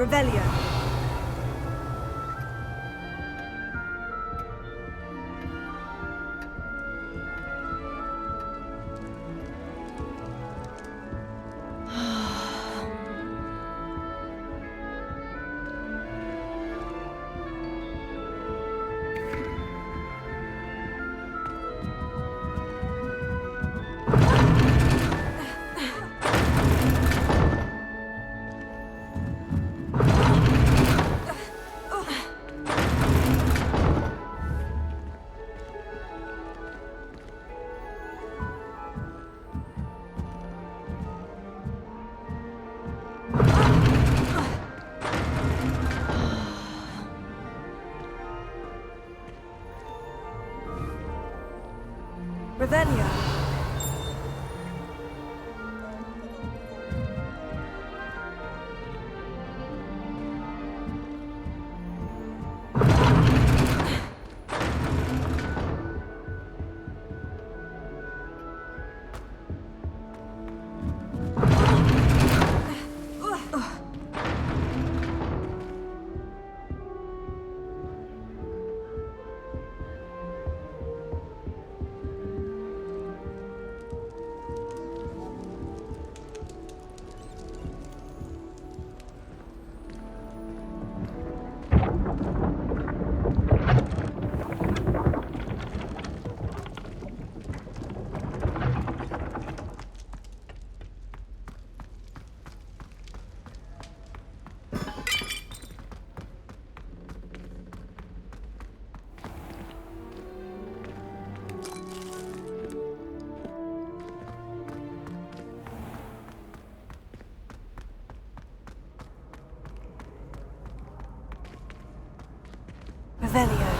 Revelio. Revelio. Revelio.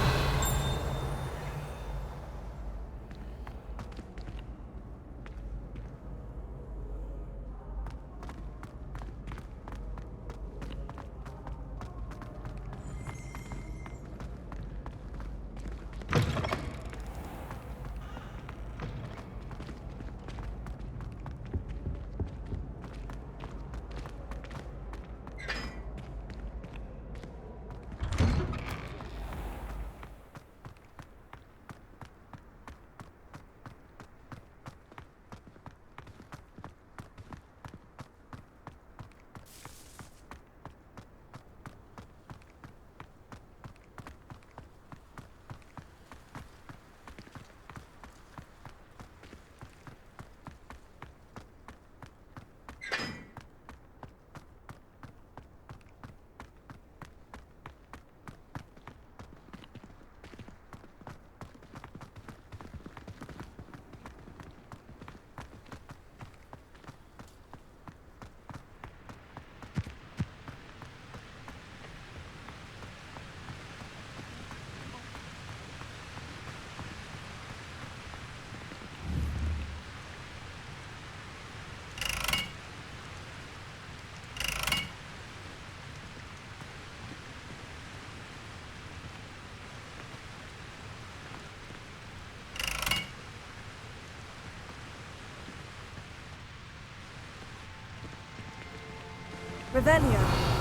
Revelio.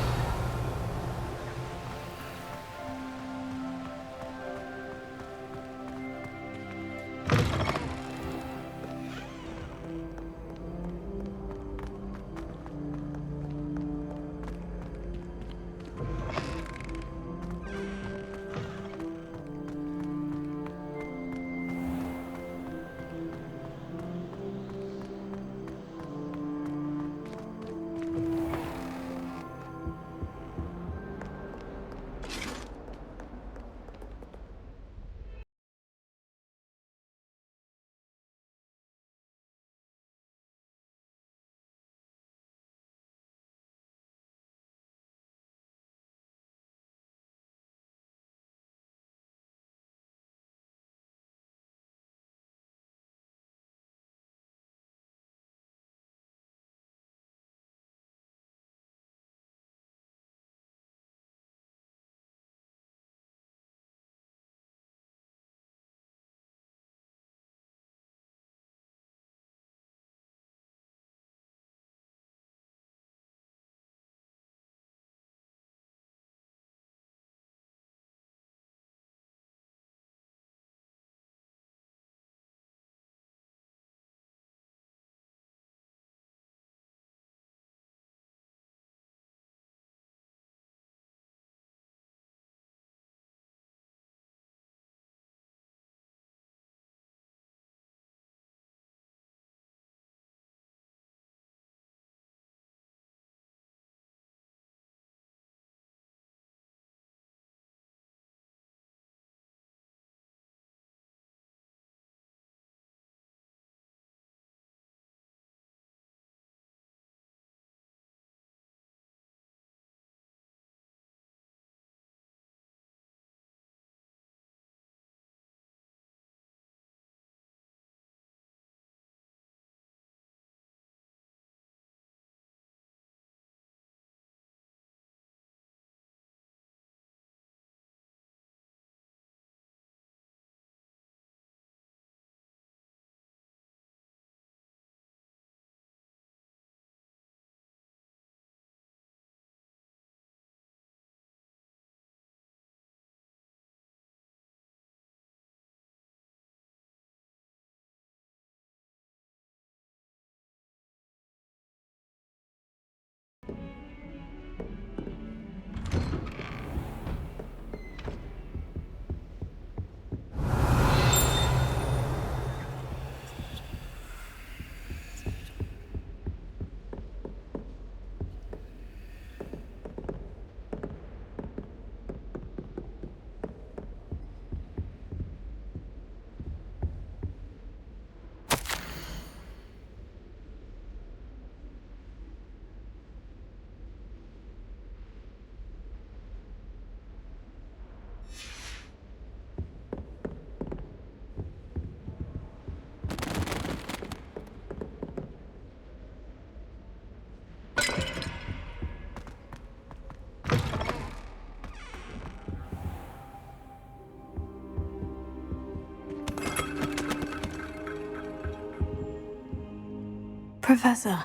Professor,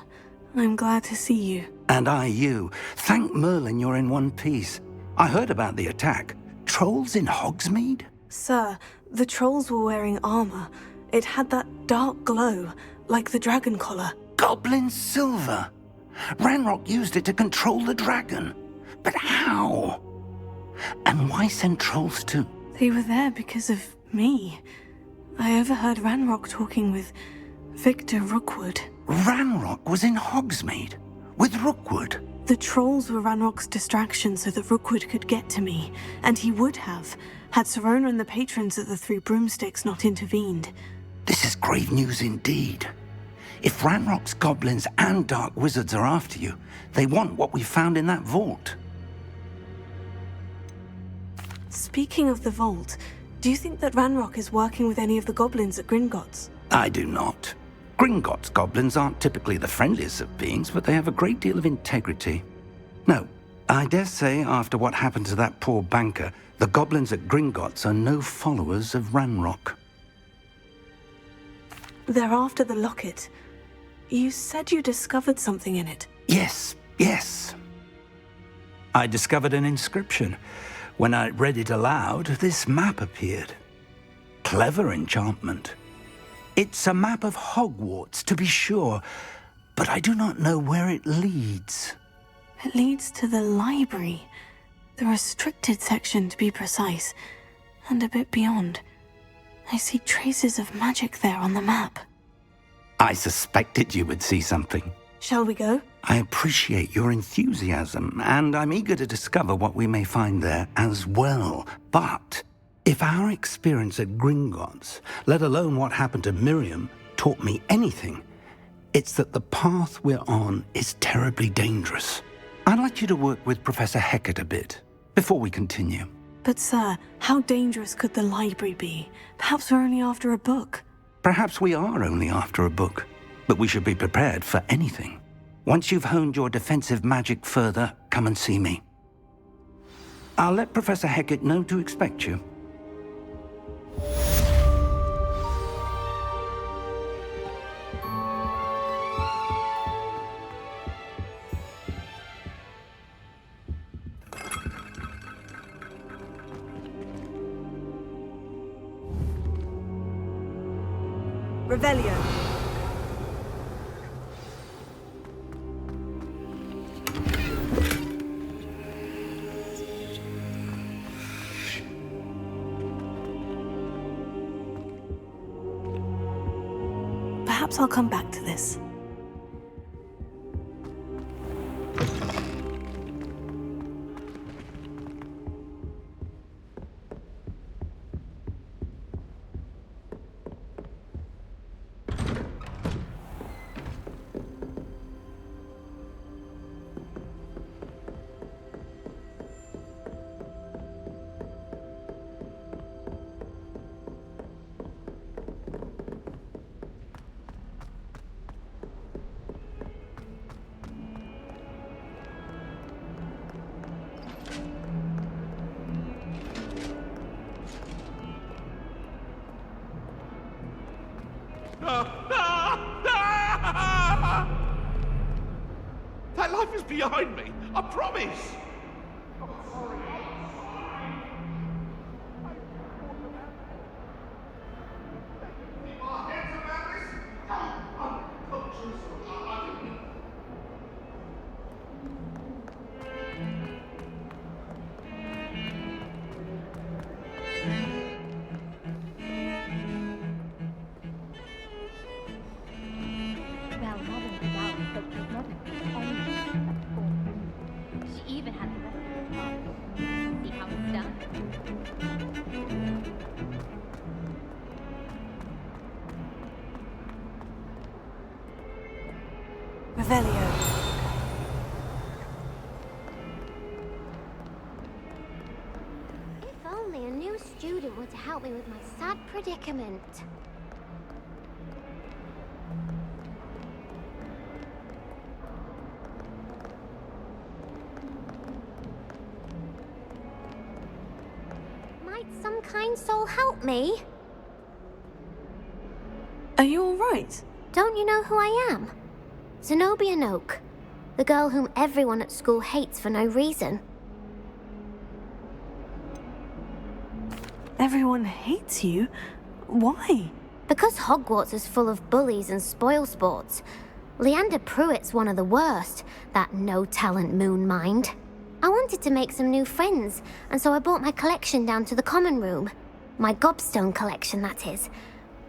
I'm glad to see you. And I you. Thank Merlin you're in one piece. I heard about the attack. Trolls in Hogsmeade? Sir, the trolls were wearing armor. It had that dark glow, like the dragon collar. Goblin silver! Ranrock used it to control the dragon. But how? And why send trolls too? They were there because of me. I overheard Ranrock talking with Victor Rookwood. Ranrock was in Hogsmeade? With Rookwood? The trolls were Ranrock's distraction so that Rookwood could get to me, and he would have, had Serona and the patrons of the Three Broomsticks not intervened. This is grave news indeed. If Ranrock's goblins and dark wizards are after you, they want what we found in that vault. Speaking of the vault, do you think that Ranrock is working with any of the goblins at Gringotts? I do not. Gringotts goblins aren't typically the friendliest of beings, but they have a great deal of integrity. No, I dare say after what happened to that poor banker, the goblins at Gringotts are no followers of Ranrock. They're after the locket. You said you discovered something in it. Yes. I discovered an inscription. When I read it aloud, this map appeared. Clever enchantment. It's a map of Hogwarts, to be sure, but I do not know where it leads. It leads to the library. The restricted section, to be precise, and a bit beyond. I see traces of magic there on the map. I suspected you would see something. Shall we go? I appreciate your enthusiasm, and I'm eager to discover what we may find there as well. But if our experience at Gringotts, let alone what happened to Miriam, taught me anything, it's that the path we're on is terribly dangerous. I'd like you to work with Professor Hecat a bit before we continue. But sir, how dangerous could the library be? Perhaps we're only after a book. Perhaps we are only after a book, but we should be prepared for anything. Once you've honed your defensive magic further, come and see me. I'll let Professor Hecat know to expect you. Revelio. Perhaps I'll come back to this. That life is behind me, I promise! Revelio. If only a new student were to help me with my sad predicament. Might some kind soul help me? Are you all right? Don't you know who I am? Zenobia Noak, the girl whom everyone at school hates for no reason. Everyone hates you? Why? Because Hogwarts is full of bullies and spoilsports. Leander Pruitt's one of the worst, that no-talent moon mind. I wanted to make some new friends, and so I brought my collection down to the common room. My gobstone collection, that is.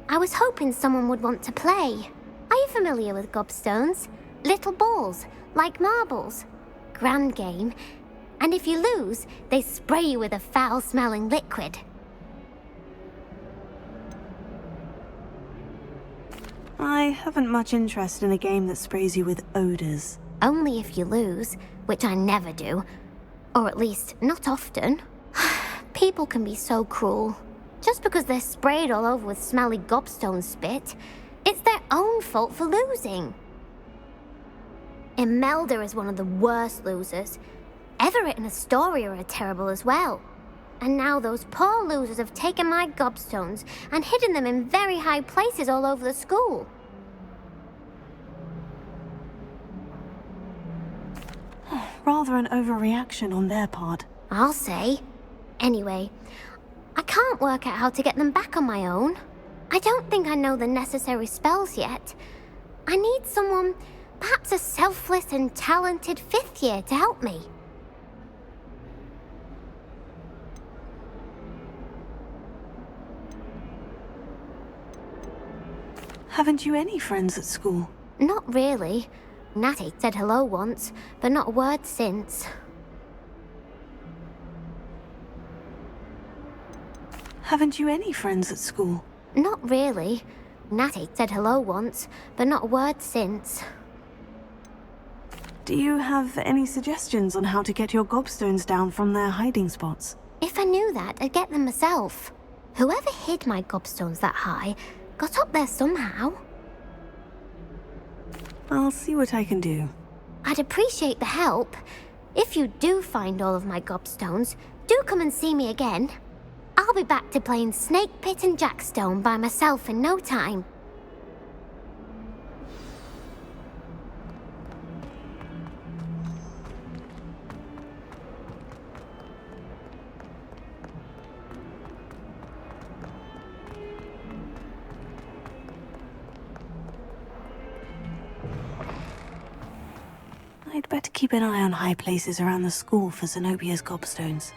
I was hoping someone would want to play. Are you familiar with gobstones? Little balls, like marbles. Grand game. And if you lose, they spray you with a foul-smelling liquid. I haven't much interest in a game that sprays you with odors. Only if you lose, which I never do. Or at least, not often. People can be so cruel. Just because they're sprayed all over with smelly gobstone spit, it's their own fault for losing. Imelda is one of the worst losers. Everett and Astoria are terrible as well. And now those poor losers have taken my gobstones and hidden them in very high places all over the school. Rather an overreaction on their part. I'll say. Anyway, I can't work out how to get them back on my own. I don't think I know the necessary spells yet. I need someone, perhaps a selfless and talented fifth year to help me. Haven't you any friends at school? Not really. Natty said hello once, but not a word since. Haven't you any friends at school? Not really. Natty said hello once, but not a word since. Do you have any suggestions on how to get your gobstones down from their hiding spots? If I knew that, I'd get them myself. Whoever hid my gobstones that high got up there somehow. I'll see what I can do. I'd appreciate the help. If you do find all of my gobstones, do come and see me again. I'll be back to playing Snake Pit and Jackstone by myself in no time. I'd better keep an eye on high places around the school for Zenobia's gobstones.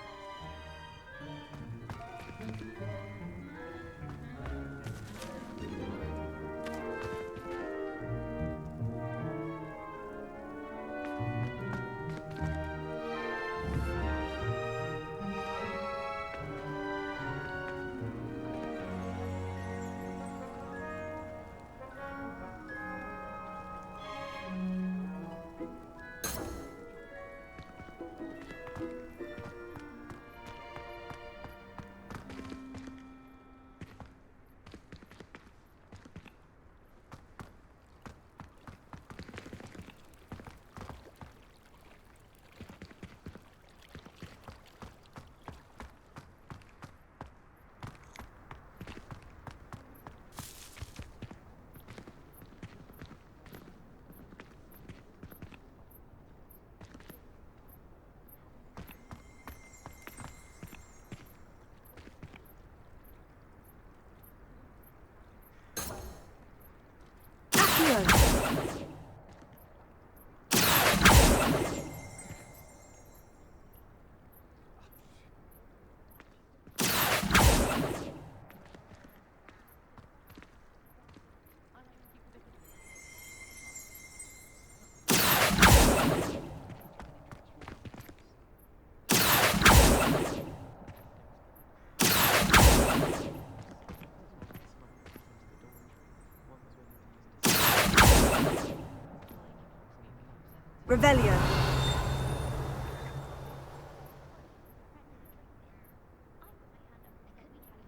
Revelio.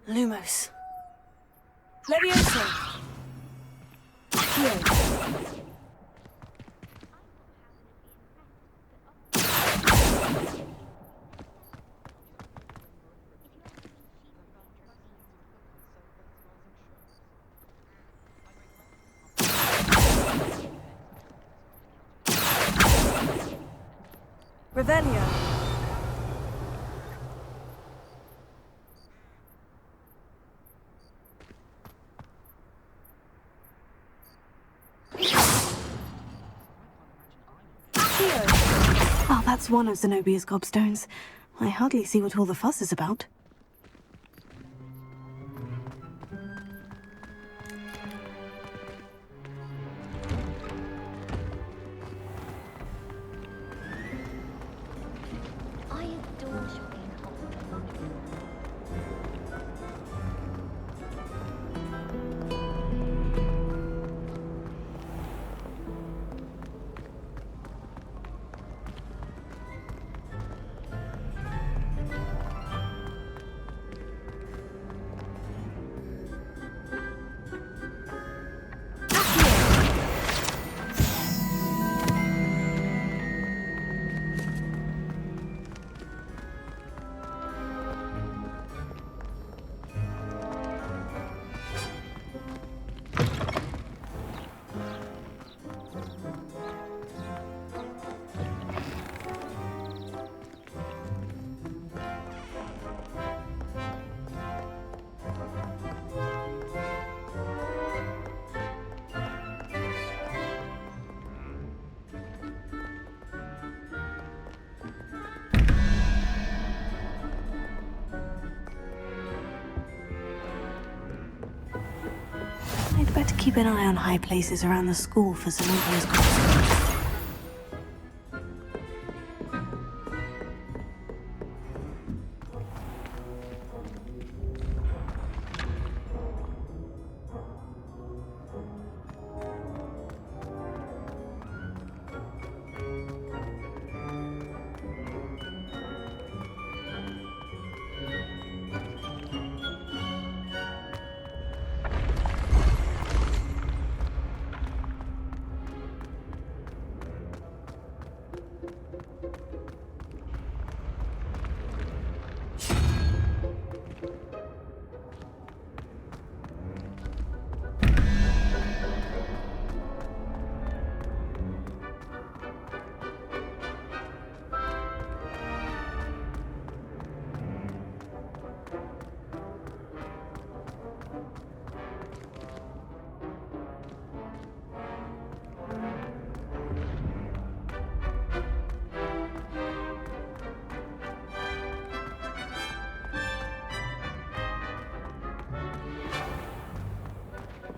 Lumos. Levioso. Accio. Revelio. Oh, that's one of Zenobia's gobstones. I hardly see what all the fuss is about. I adore shopping in Hogwarts. I'd better keep an eye on high places around the school for Zenobia's gobstones.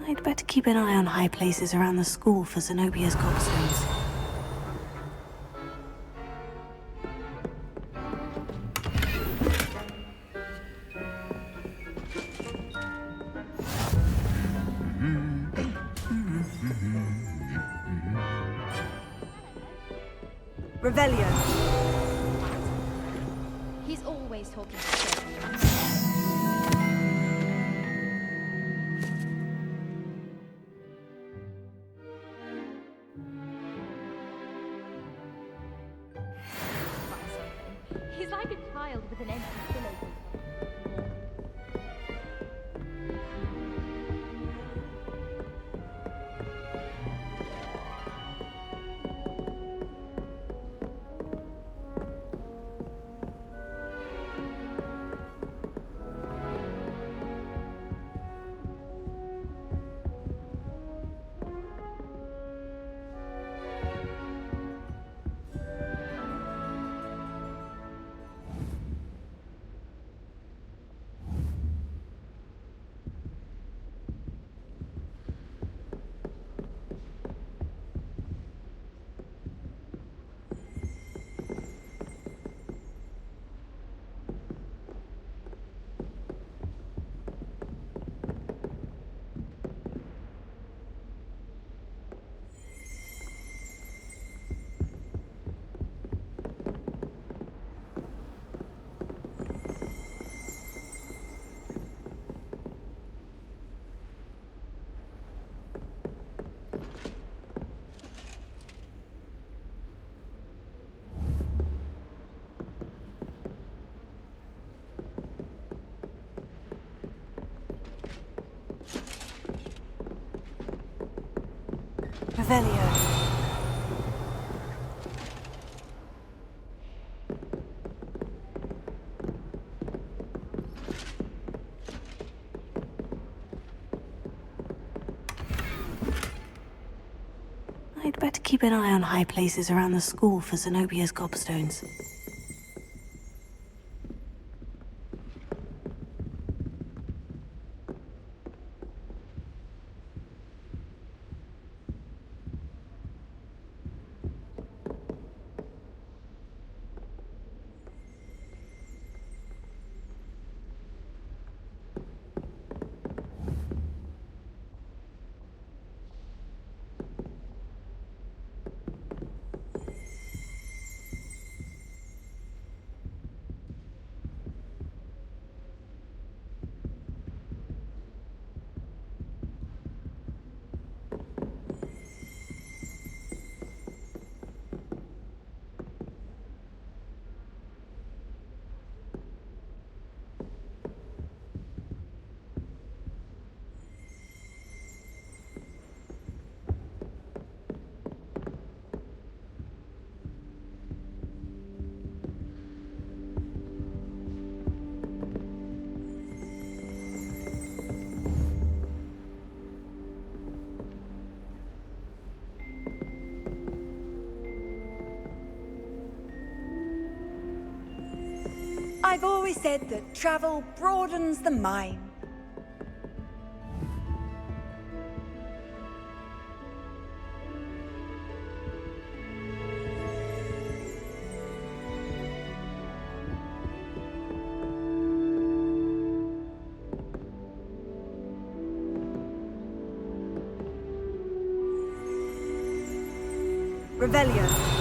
I'd better keep an eye on high places around the school for Zenobia's gobstones. Revelio. He's always talking shit. He's like a child with an empty pillow. Revelio. I'd better keep an eye on high places around the school for Zenobia's gobstones. I've always said that travel broadens the mind. Revelio.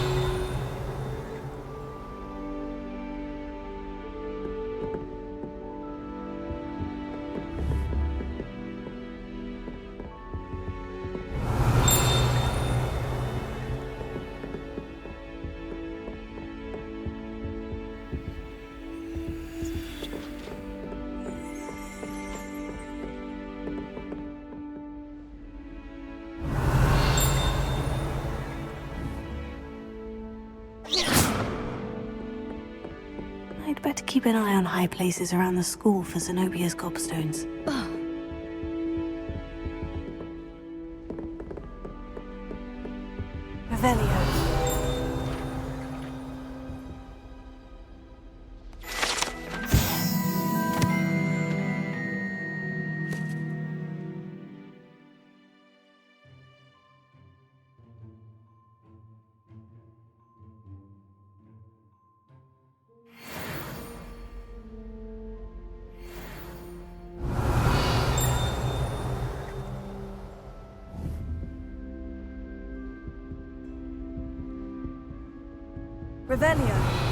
I'd better keep an eye on high places around the school for Zenobia's gobstones. Revelio. Revelio.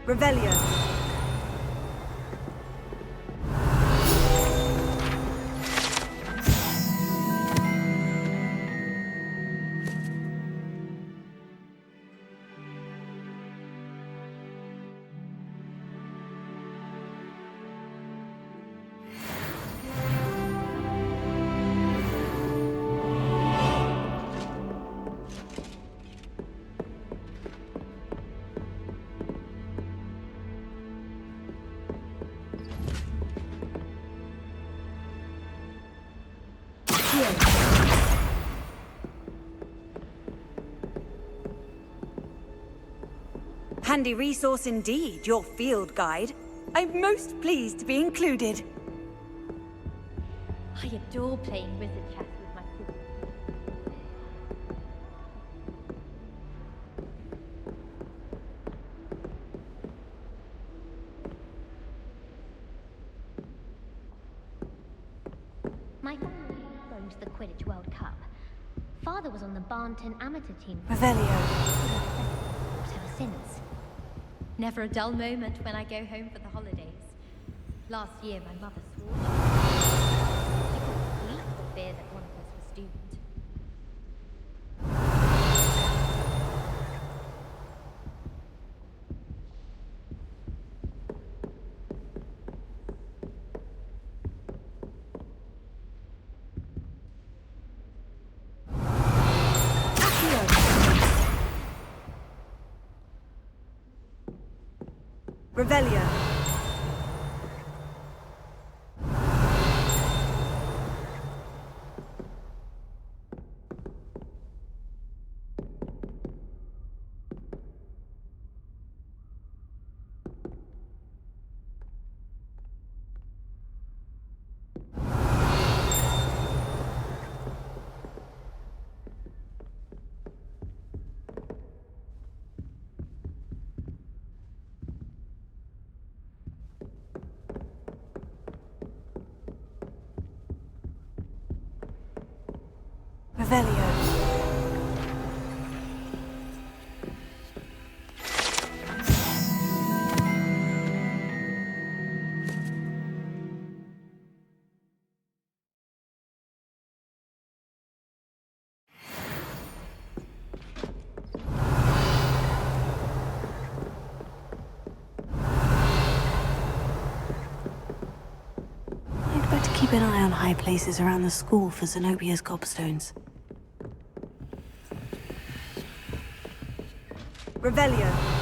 Revelio. Handy resource indeed, your field guide. I'm most pleased to be included. I adore playing wizard chess with my sister. My family is going to the Quidditch World Cup. Father was on the Barnton amateur team. Revelio. Ever since. Never a dull moment when I go home for the holidays. Last year, my mother swore she couldn't sleep for fear that one of us was doomed Revelio. Revelio. I'd better keep an eye on high places around the school for Zenobia's gobstones. Revelio.